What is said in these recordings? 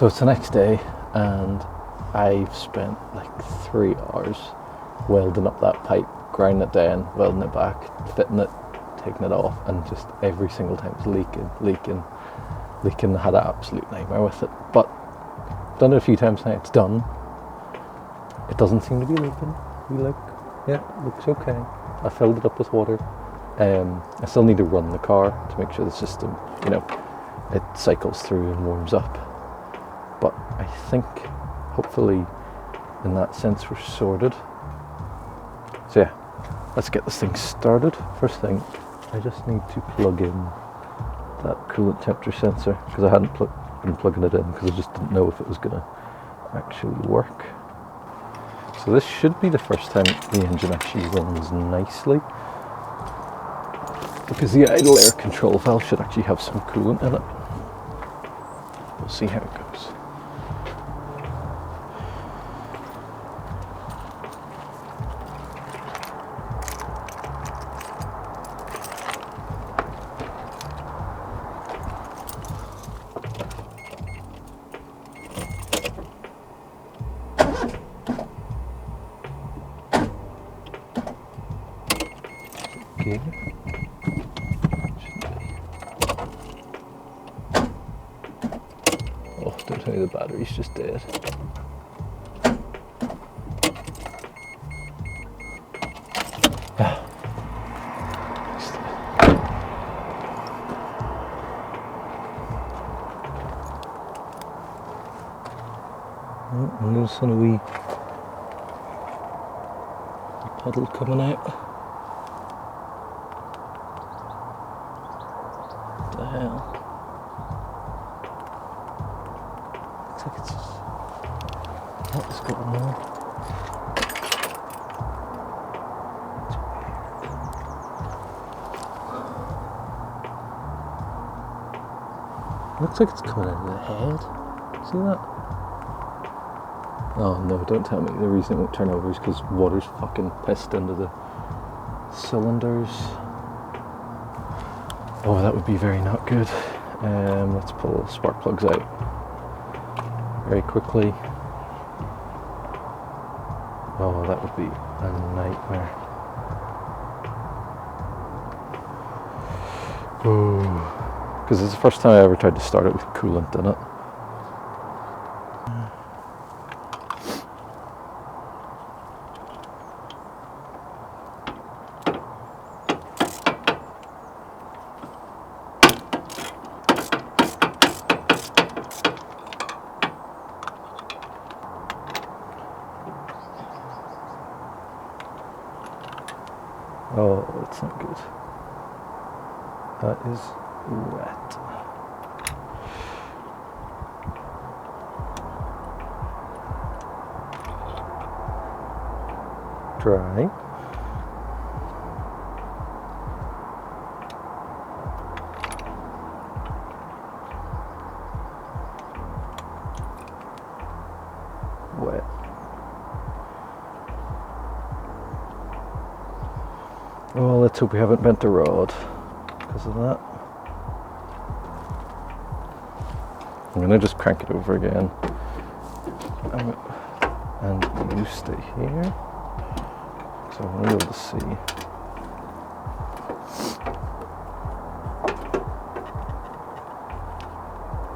So it's the next day, and I've spent like 3 hours welding up that pipe, grinding it down, welding it back, fitting it, taking it off, and just every single time it's leaking. I had an absolute nightmare with it. But done it a few times now, it's done. It doesn't seem to be leaking. It looks okay. I filled it up with water. I still need to run the car to make sure the system, it cycles through and warms up. But I think, hopefully, in that sense, we're sorted. So yeah, let's get this thing started. First thing, I just need to plug in that coolant temperature sensor, because I hadn't been plugging it in because I just didn't know if it was going to actually work. So this should be the first time the engine actually runs nicely, because the idle air control valve should actually have some coolant in it. We'll see how it goes. Okay. Oh, don't tell me the battery's just dead. I'm noticing a wee puddle coming out. What the hell? Looks like it's... What is going on? Looks like it's coming out of the head. See that? Oh no, don't tell me the reason it won't turn over is because water's fucking pissed into the cylinders. Oh, that would be very not good. Let's pull spark plugs out very quickly. Oh, that would be a nightmare. Oh, because it's the first time I ever tried to start it with coolant in it. Oh, that's not good. That is wet. Dry. Wet. Oh, let's hope we haven't bent the rod because of that. I'm going to just crank it over again. And you stay here. So I want to be able to see.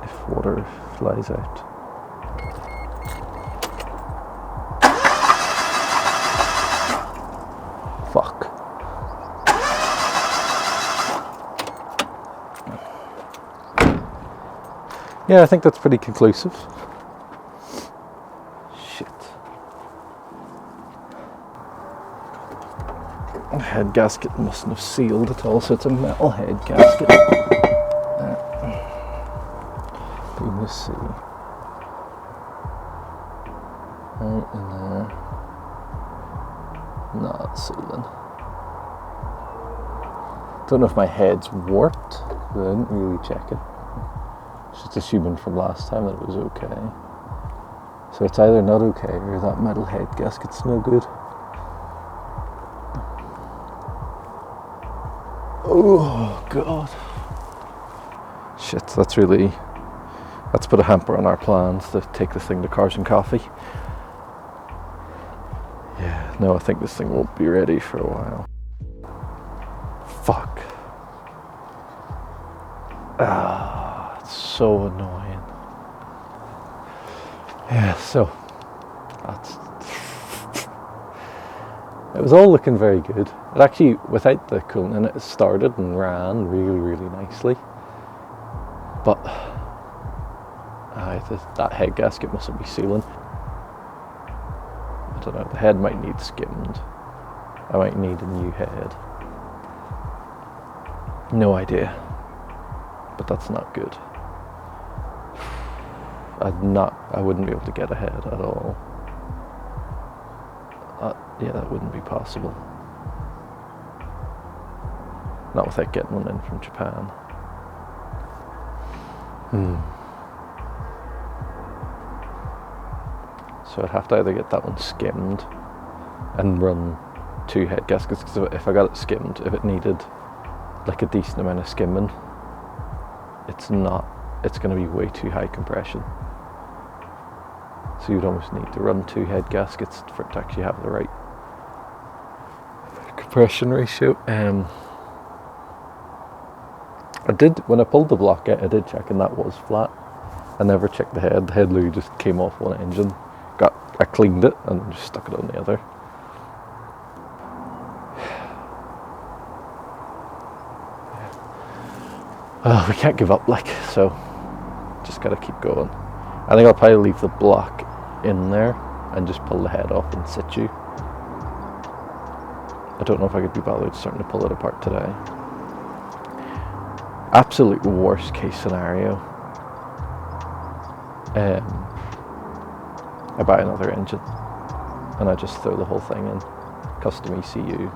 If water flies out. Fuck. Yeah, I think that's pretty conclusive. Shit. The head gasket mustn't have sealed at all, so it's a metal head gasket. Beam to see. Right in there. Not sealing. Don't know if my head's warped, but I didn't really check it. Just assuming from last time that it was okay. So it's either not okay or that metal head gasket's no good. Oh god. Shit, that's really That's put a hamper on our plans to take this thing to Cars and Coffee. Yeah, no, I think this thing won't be ready for a while. Fuck. Ah, it's so annoying. Yeah, so that's... It was all looking very good. It actually, without the coolant in it, started and ran really, really nicely. But that head gasket mustn't be sealing. I don't know, the head might need skimmed. I might need a new head. No idea. But that's not good. I wouldn't be able to get a head at all. Yeah, that wouldn't be possible. Not without getting one in from Japan. So I'd have to either get that one skimmed and run 2 head gaskets, because if I got it skimmed, if it needed like a decent amount of skimming, it's going to be way too high compression. So you'd almost need to run 2 head gaskets for it to actually have the right compression ratio. When I pulled the block out, I did check, and that was flat. I never checked the head. The head literally just came off one engine. I cleaned it and just stuck it on the other. We can't give up, so just gotta keep going. I think I'll probably leave the block in there and just pull the head off in situ. I don't know if I could be bothered starting to pull it apart today. Absolute worst case scenario, I buy another engine and I just throw the whole thing in, custom ECU,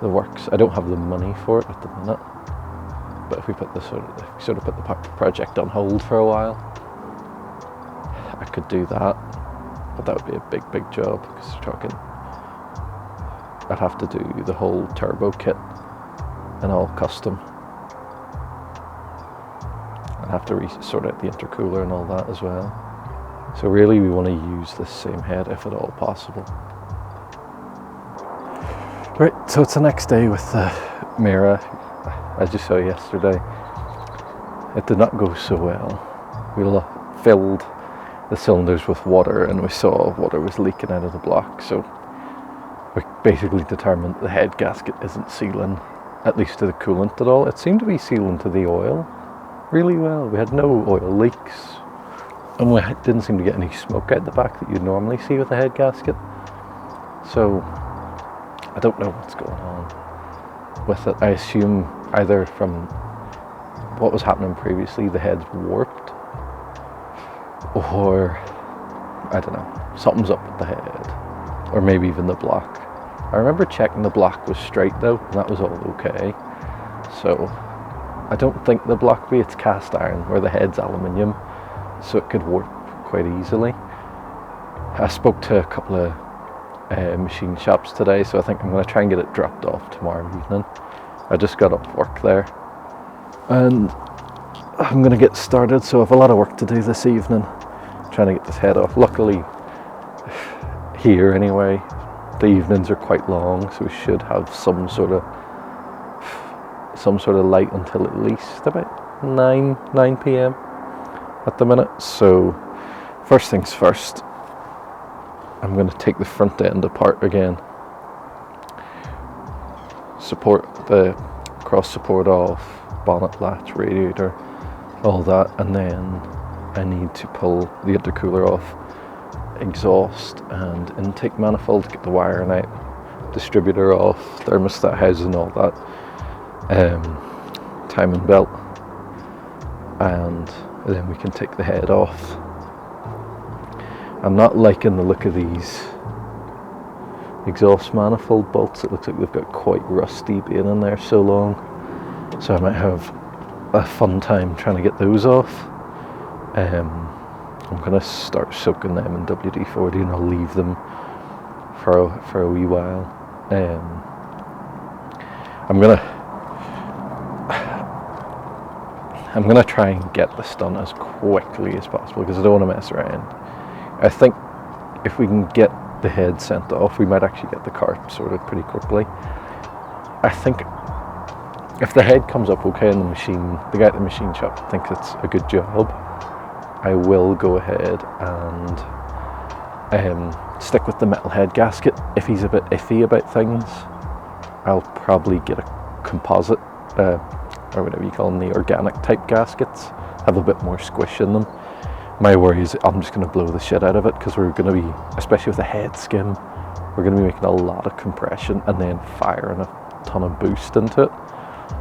the works. I don't have the money for it at the minute, but if we put the sort of put the project on hold for a while, I could do that. But that would be a big job, because you're talking, I'd have to do the whole turbo kit and all custom. I'd have to sort out the intercooler and all that as well. So really we want to use this same head if at all possible. Right, so it's the next day with the Mira. As you saw yesterday, it did not go so well. We filled the cylinders with water and we saw water was leaking out of the block, so we basically determined the head gasket isn't sealing, at least to the coolant at all. It seemed to be sealing to the oil really well. We had no oil leaks, and we didn't seem to get any smoke out the back that you'd normally see with a head gasket. So I don't know what's going on with it. I assume either from what was happening previously, the head's warped, or I don't know, something's up with the head, or maybe even the block. I remember checking the block was straight though, and that was all okay. So I don't think the block be, it's cast iron, where the head's aluminium, so it could warp quite easily. I spoke to a couple of machine shops today, so I think I'm going to try and get it dropped off tomorrow evening. I just got off work there, and I'm going to get started, so I have a lot of work to do this evening, trying to get this head off. Luckily, here anyway, the evenings are quite long, so we should have some sort of light until at least about 9 p.m. at the minute. So first things first, I'm going to take the front end apart again, support the cross support off, bonnet latch, radiator, all that, and then I need to pull the intercooler off, exhaust and intake manifold, get the wiring out, distributor off, thermostat housing, all that, timing belt, and then we can take the head off. I'm not liking the look of these exhaust manifold bolts. It looks like they've got quite rusty being in there so long, so I might have a fun time trying to get those off. I'm going to start soaking them in WD-40 and I'll leave them for a wee while. I'm going to try and get this done as quickly as possible because I don't want to mess around. I think if we can get the head sent off, we might actually get the cart sorted pretty quickly. I think if the head comes up okay in the machine, the guy at the machine shop thinks it's a good job, I will go ahead and stick with the metal head gasket. If he's a bit iffy about things, I'll probably get a composite, or whatever you call them, the organic type gaskets, have a bit more squish in them. My worry is I'm just going to blow the shit out of it because we're going to be, especially with the head skim, we're going to be making a lot of compression and then firing a ton of boost into it.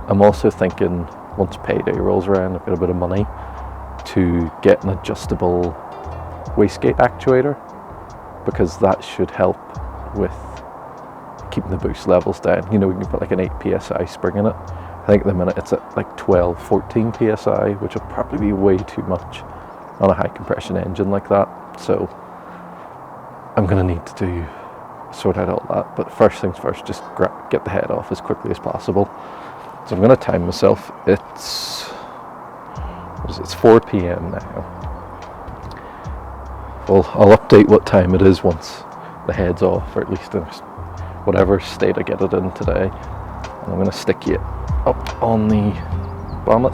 I'm also thinking once payday rolls around, I've got a bit of money to get an adjustable wastegate actuator, because that should help with keeping the boost levels down. You know, we can put like an 8 psi spring in it. I think at the minute it's at like 12, 14 psi, which will probably be way too much on a high compression engine like that. So I'm going to need to sort out all that. But first things first, just get the head off as quickly as possible. So I'm going to time myself. It's 4 p.m. now. Well, I'll update what time it is once the head's off, or at least in whatever state I get it in today. And I'm going to stick you up on the bonnet.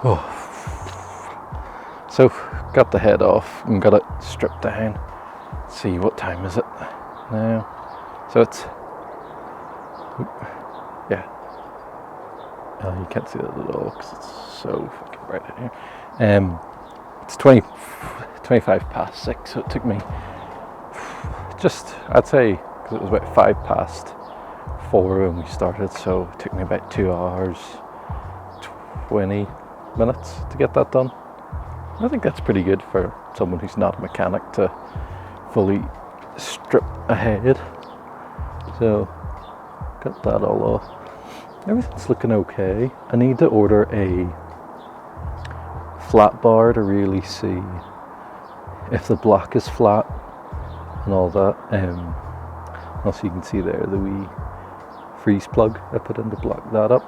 Oh, so got the head off and got it stripped down. Let's see, what time is it now? So it's, yeah, you can't see that at all because it's so fucking bright in here. It's 25 past 6, so it took me just, I'd say, because it was about 5 past 4 when we started, so it took me about 2 hours 20 minutes to get that done. I think that's pretty good for someone who's not a mechanic to fully strip a head. So got that all off. Everything's looking okay. I need to order a flat bar to really see if the block is flat and all that. Also you can see there the wee freeze plug I put in to block that up.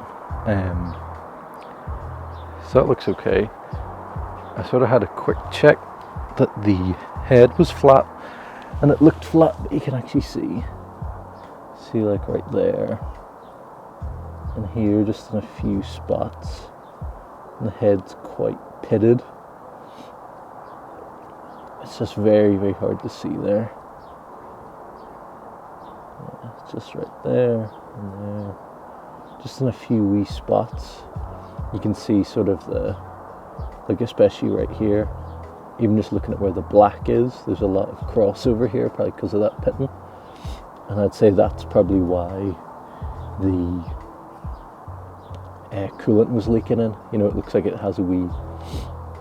So that looks okay. I sort of had a quick check that the head was flat, and it looked flat, but you can actually see like right there and here, just in a few spots, and the head's quite pitted. It's just very, very hard to see there. Yeah, it's just right there and there, just in a few wee spots. You can see sort of the, like especially right here, even just looking at where the black is, there's a lot of crossover here, probably because of that pitting. And I'd say that's probably why the coolant was leaking in. You know, it looks like it has a wee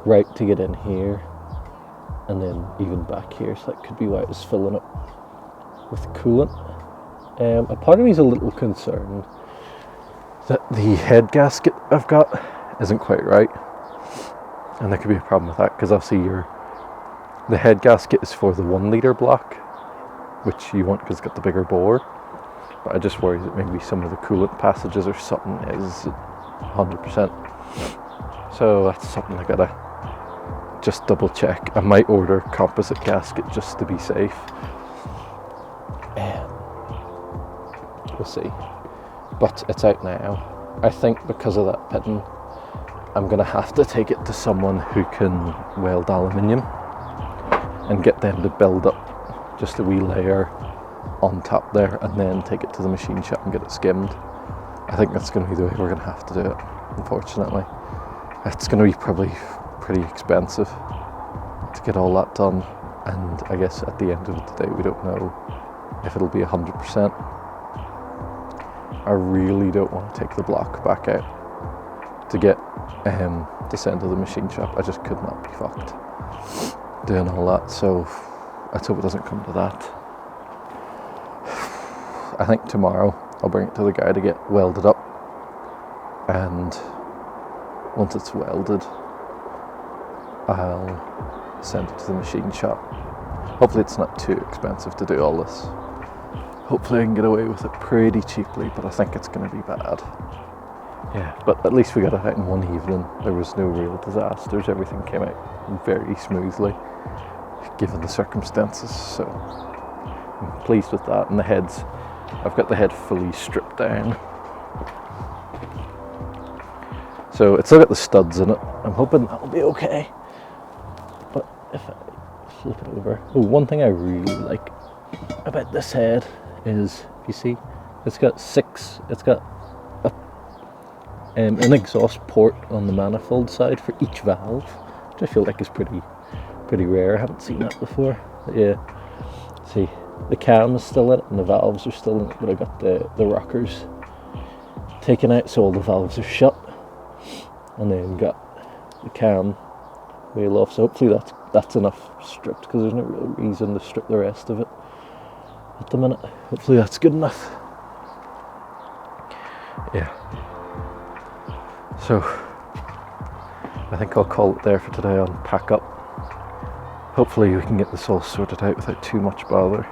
route to get in here, and then even back here, so that could be why it was filling up with coolant. A part of me is a little concerned that the head gasket I've got isn't quite right, and there could be a problem with that, because obviously the head gasket is for the 1 litre block, which you want because it's got the bigger bore, but I just worry that maybe some of the coolant passages or something is 100%. So that's something I gotta just double check. I might order a composite gasket just to be safe. We'll see. But it's out now. I think because of that pitting, I'm gonna have to take it to someone who can weld aluminium and get them to build up just a wee layer on top there, and then take it to the machine shop and get it skimmed. I think that's going to be the way we're going to have to do it, unfortunately. It's going to be probably pretty expensive to get all that done, and I guess at the end of the day we don't know if it'll be 100%. I really don't want to take the block back out to get to send to the machine shop. I just could not be fucked doing all that, so let's hope it doesn't come to that. I think tomorrow I'll bring it to the guy to get welded up, and once it's welded I'll send it to the machine shop. Hopefully it's not too expensive to do all this. Hopefully I can get away with it pretty cheaply, but I think it's going to be bad. Yeah, but at least we got it out in one evening. There was no real disasters. Everything came out very smoothly given the circumstances, so I'm pleased with that. And the heads, I've got the head fully stripped down, so it's still got the studs in it. I'm hoping that'll be okay. But if I flip it over, one thing I really like about this head is, you see, it's got an exhaust port on the manifold side for each valve, which I feel like is pretty rare. I haven't seen that before. But yeah, see, the cam is still in it and the valves are still in it, but I got the rockers taken out, so all the valves are shut, and then got the cam wheel off. So hopefully that's enough stripped, because there's no real reason to strip the rest of it at the minute. Hopefully that's good enough. Yeah. So I think I'll call it there for today. I'll pack up. Hopefully we can get this all sorted out without too much bother.